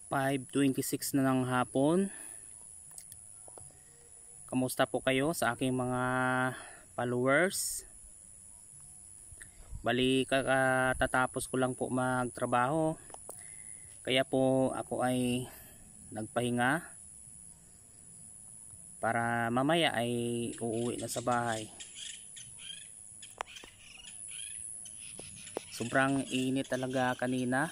5:26 na ng hapon. Kamusta po kayo sa aking mga followers? Bali katatapos ko lang po magtrabaho, kaya po ako ay nagpahinga para mamaya ay uuwi na sa bahay. Sobrang init talaga kanina.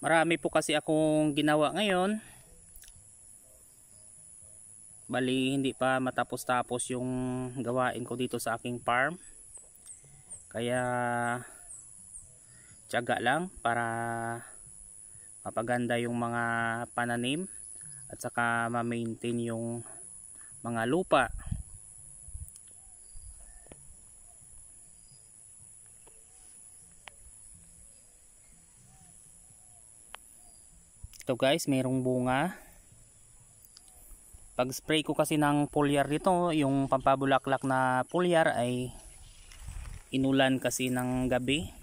Marami po kasi akong ginawa ngayon. Bali hindi pa matapos-tapos yung gawain ko dito sa aking farm. Kaya tiyaga lang para mapaganda yung mga pananim at saka ma-maintain yung mga lupa. Ito guys, mayroong bunga. Pag spray ko kasi ng foliar dito, yung pampabulaklak na foliar ay inulan kasi ng gabi.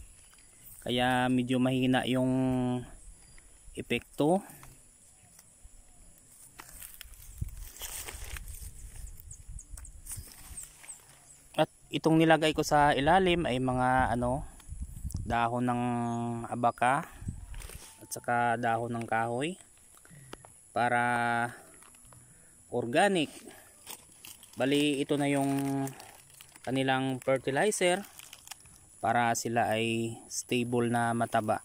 Kaya medyo mahina yung epekto. At itong nilagay ko sa ilalim ay mga dahon ng abaka at saka dahon ng kahoy para organic. Bali ito na yung kanilang fertilizer para sila ay stable na mataba.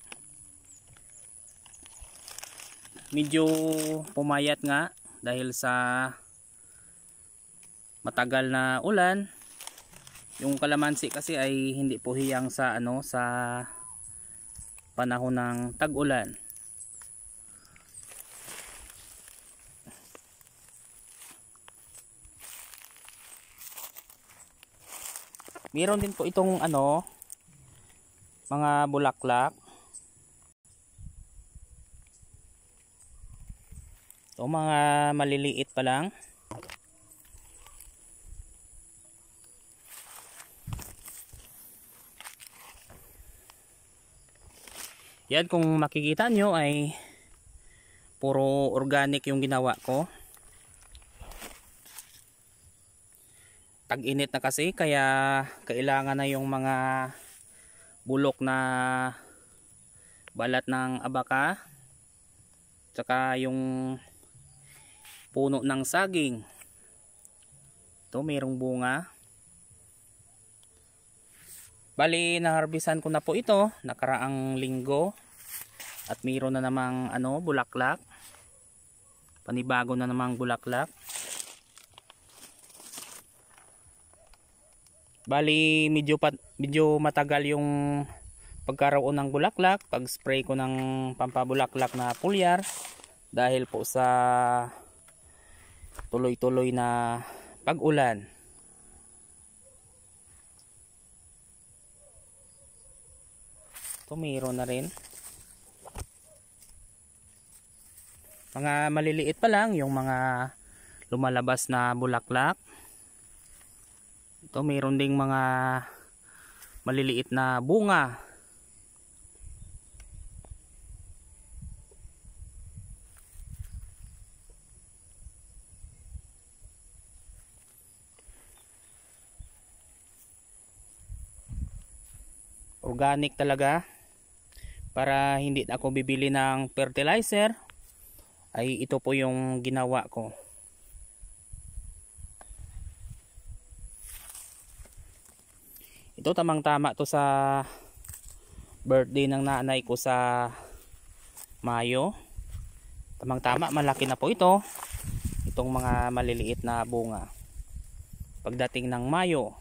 Medyo pumayat nga dahil sa matagal na ulan. Yung kalamansi kasi ay hindi po hiyang sa sa panahon ng tag-ulan. Meron din po itong mga bulaklak. Ito mga maliliit pa lang. Yan, kung makikita nyo ay puro organic yung ginawa ko. Tag-init na kasi kaya kailangan na yung mga bulok na balat ng abaka tsaka yung puno ng saging. Ito mayroong bunga. Bali naharbisan ko na po ito nakaraang linggo at mayroon na namang bulaklak. Panibago na namang bulaklak. Bali medyo matagal yung pagkaroon ng bulaklak pag spray ko ng pampabulaklak na foliar dahil po sa tuloy-tuloy na pag-ulan. Ito mayroon na rin. Mga maliliit pa lang yung mga lumalabas na bulaklak. Ito mayroon ding mga maliliit na bunga. Organic talaga. Para hindi ako bibili ng fertilizer ay ito po yung ginawa ko. Ito tamang-tama to sa birthday ng nanay ko sa Mayo. Tamang-tama, malaki na po ito. Itong mga maliliit na bunga. Pagdating ng Mayo.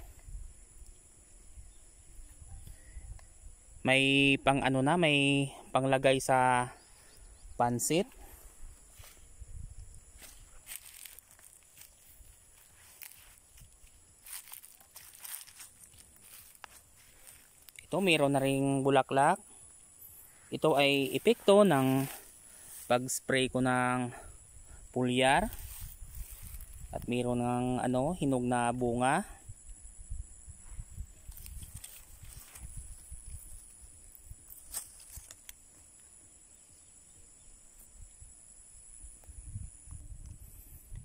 may pang ano na, may panglagay sa pansit. Ito mayroon na ring bulaklak. Ito ay epekto ng pag-spray ko ng pulyar. At mayroon ng ano, hinog na bunga.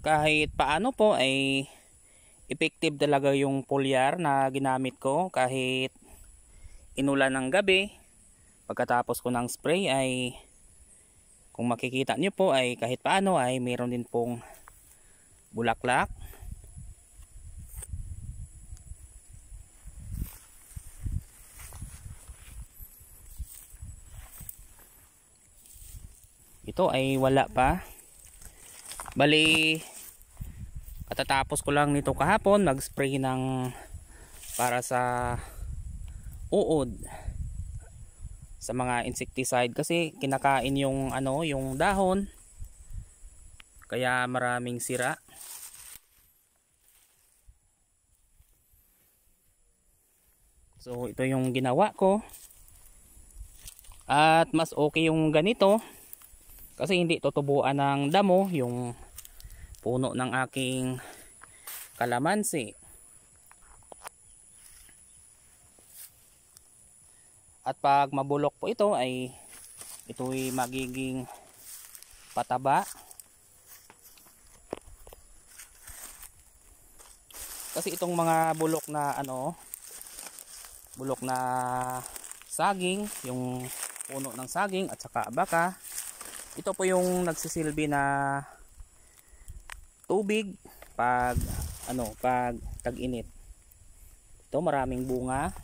Kahit paano po ay effective talaga yung pulyar na ginamit ko kahit inulan ng gabi. Pagkatapos ko ng spray ay kung makikita nyo po ay kahit paano ay mayroon din pong bulaklak. Ito ay wala pa. Bali, katatapos ko lang nito kahapon mag-spray ng para sa uod, sa mga insecticide kasi kinakain yung ano, yung dahon. Kaya maraming sira. So ito yung ginawa ko. At mas okay yung ganito kasi hindi tutubuan ng damo yung puno ng aking kalamansi. At pag mabulok po ito ay ito'y magiging pataba. Kasi itong mga bulok na ano, bulok na saging, yung puno ng saging at saka abaka, ito po yung nagsisilbi na tubig pag ano, pag tag-init. Ito maraming bunga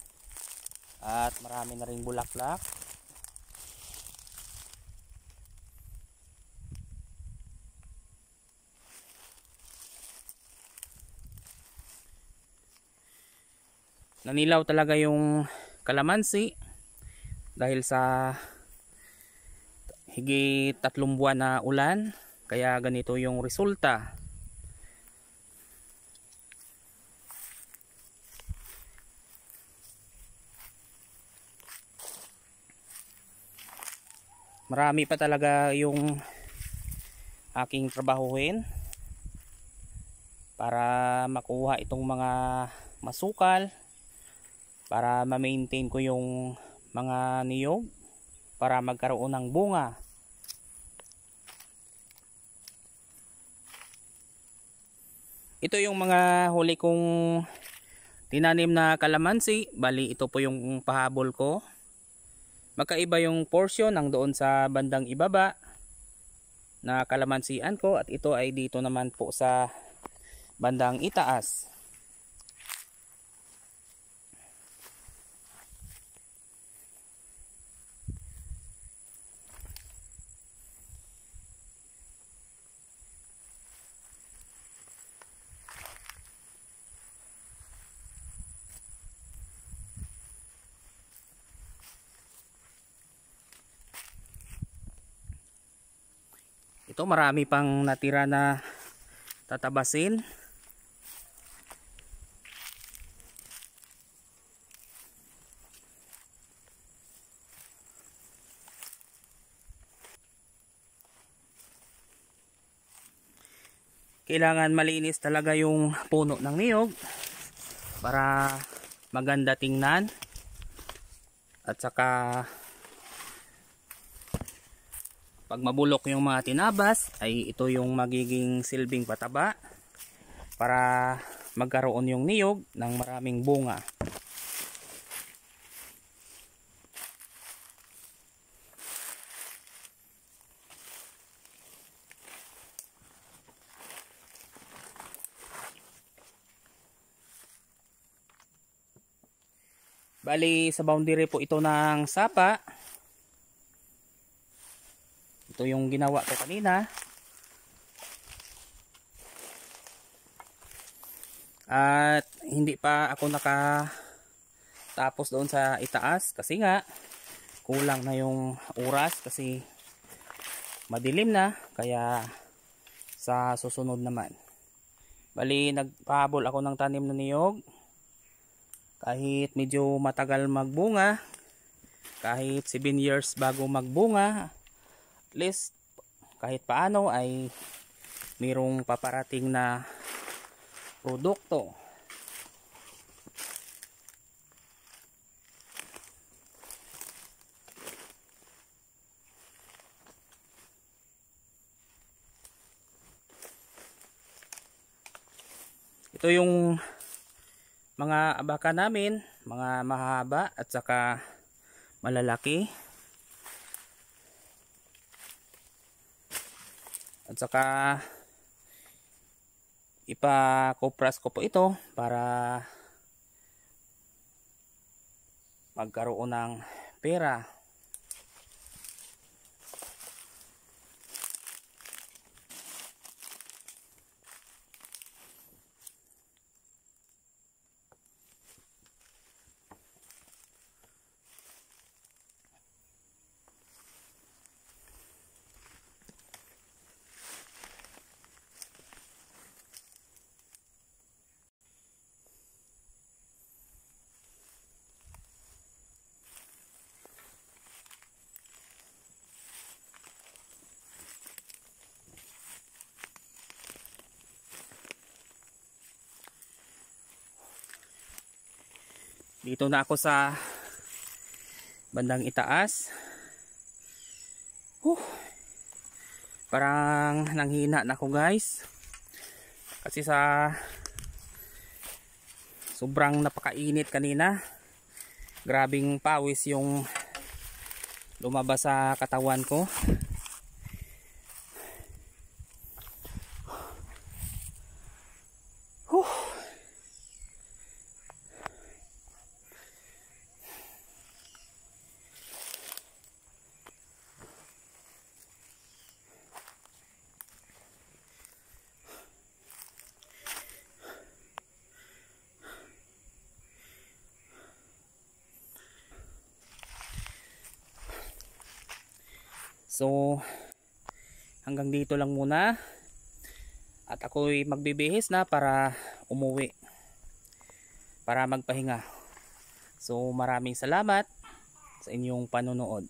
at marami na ring bulaklak. Nanilaw talaga yung kalamansi dahil sa higit 3 buwan na ulan, kaya ganito yung resulta. Marami pa talaga yung aking trabahuhin para makuha itong mga masukal, para ma-maintain ko yung mga niyog para magkaroon ng bunga. Ito yung mga huli kong tinanim na kalamansi. Bali ito po yung pahabol ko. Magkaiba yung portion ng doon sa bandang ibaba na kalamansian ko, at ito ay dito naman po sa bandang itaas. Ito marami pang natira na tatabasin. Kailangan malinis talaga yung puno ng niyog para maganda tingnan. At saka pag mabulok yung mga tinabas ay ito yung magiging silbing pataba para magkaroon yung niyog ng maraming bunga. Bali sa boundary po ito ng sapa. Ito yung ginawa ko kanina. At hindi pa ako nakatapos doon sa itaas kasi nga kulang na yung oras kasi madilim na, kaya sa susunod naman. Bali nagpahabol ako ng tanim na niyog. Kahit medyo matagal magbunga, kahit 7 years bago magbunga, at least kahit paano ay mayroong paparating na produkto. Ito yung mga abaka namin, mga mahaba at saka malalaki. At saka ipakupras ko po ito para magkaroon ng pera. Dito na ako sa bandang itaas. Parang nanghina na ako guys. Kasi sa sobrang napakainit kanina. Grabing pawis yung lumabas sa katawan ko. So hanggang dito lang muna at ako'y magbibihis na para umuwi, para magpahinga. So maraming salamat sa inyong panonood.